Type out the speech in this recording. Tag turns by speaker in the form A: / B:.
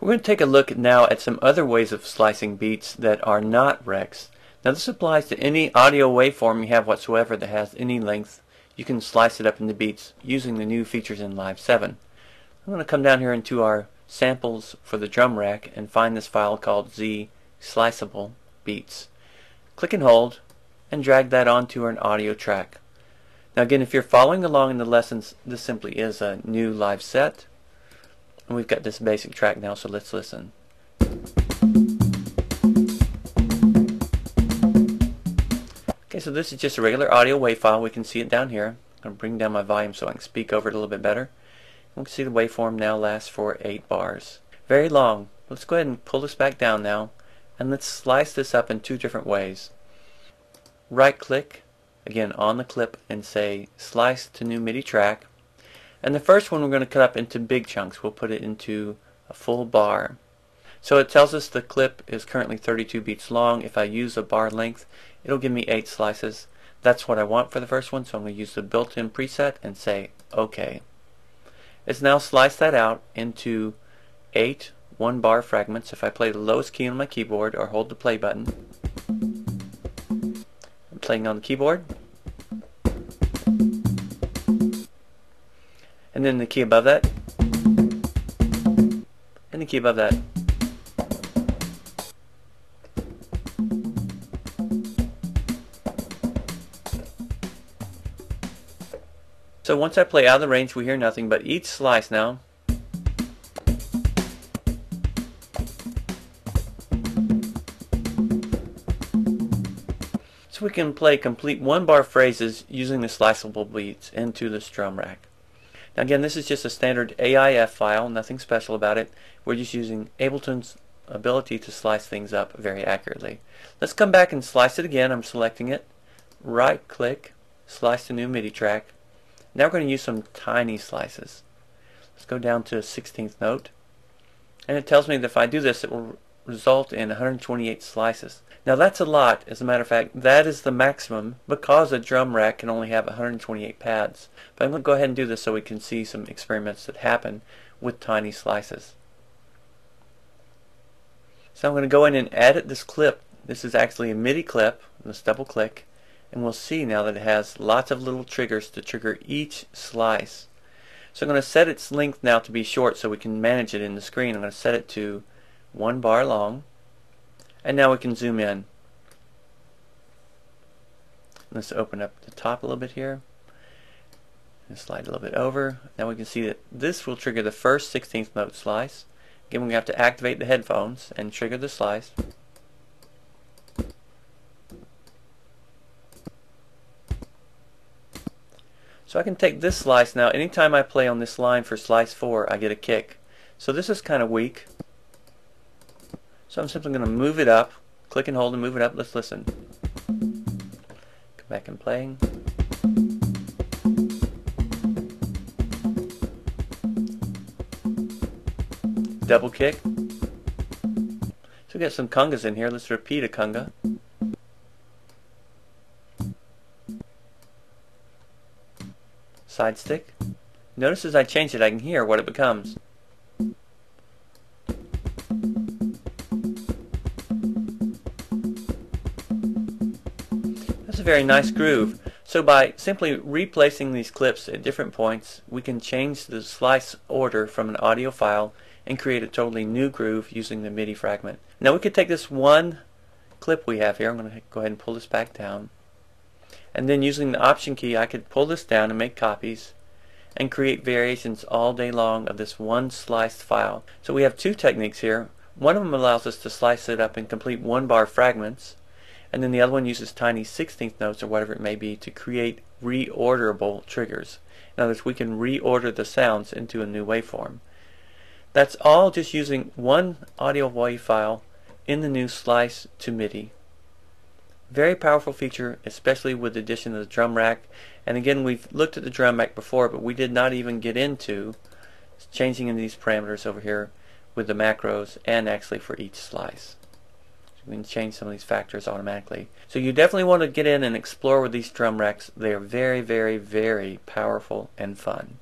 A: We're going to take a look now at some other ways of slicing beats that are not recs. Now this applies to any audio waveform you have whatsoever that has any length. You can slice it up into beats using the new features in Live 7. I'm going to come down here into our samples for the drum rack and find this file called Z Sliceable Beats. Click and hold and drag that onto an audio track. Now again, if you're following along in the lessons, this simply is a new live set. And we've got this basic track now, so let's listen. Okay, so this is just a regular audio wave file. We can see it down here. I'm going to bring down my volume so I can speak over it a little bit better. We can see the waveform now lasts for 8 bars. Very long. Let's go ahead and pull this back down now, and let's slice this up in 2 different ways. Right click, again on the clip, and say Slice to New MIDI Track. And the first one we're going to cut up into big chunks. We'll put it into a full bar. So it tells us the clip is currently 32 beats long. If I use a bar length, it'll give me 8 slices. That's what I want for the first one, so I'm going to use the built-in preset and say OK. It's now sliced that out into 8 1-bar fragments. If I play the lowest key on my keyboard or hold the play button, I'm playing on the keyboard. And then the key above that, and the key above that. So once I play out of the range, we hear nothing but each slice now. So we can play complete 1-bar phrases using the sliceable beats into this drum rack. Now again, this is just a standard AIF file, nothing special about it. We're just using Ableton's ability to slice things up very accurately. Let's come back and slice it again. I'm selecting it. Right click, slice to new MIDI track. Now we're going to use some tiny slices. Let's go down to a 16th note. And it tells me that if I do this, it will result in 128 slices. Now that's a lot. As a matter of fact, that is the maximum because a drum rack can only have 128 pads. But I'm going to go ahead and do this so we can see some experiments that happen with tiny slices. So I'm going to go in and edit this clip. This is actually a MIDI clip. Let's double click, and we'll see now that it has lots of little triggers to trigger each slice. So I'm going to set its length now to be short so we can manage it in the screen. I'm going to set it to 1 bar long. And now we can zoom in. Let's open up the top a little bit here and slide a little bit over. Now we can see that this will trigger the first 16th note slice. Again, we have to activate the headphones and trigger the slice. So I can take this slice now. Anytime I play on this line for slice 4, I get a kick. So this is kind of weak. So I'm simply going to move it up, click and hold and move it up. Let's listen. Come back and playing. Double kick. So we got some congas in here. Let's repeat a conga. Side stick. Notice as I change it, I can hear what it becomes. That's a very nice groove. So by simply replacing these clips at different points, we can change the slice order from an audio file and create a totally new groove using the MIDI fragment. Now we could take this one clip we have here. I'm going to go ahead and pull this back down. And then using the Option key, I could pull this down and make copies and create variations all day long of this one sliced file. So we have 2 techniques here. One of them allows us to slice it up in complete 1-bar fragments, and then the other one uses tiny 16th notes or whatever it may be to create reorderable triggers. In other words, we can reorder the sounds into a new waveform. That's all just using one audio wave file in the new Slice to MIDI. Very powerful feature, especially with the addition of the drum rack. And again, we've looked at the drum rack before, but we did not even get into changing in these parameters over here with the macros and actually for each slice. So we can change some of these factors automatically. So you definitely want to get in and explore with these drum racks. They are very, very, very powerful and fun.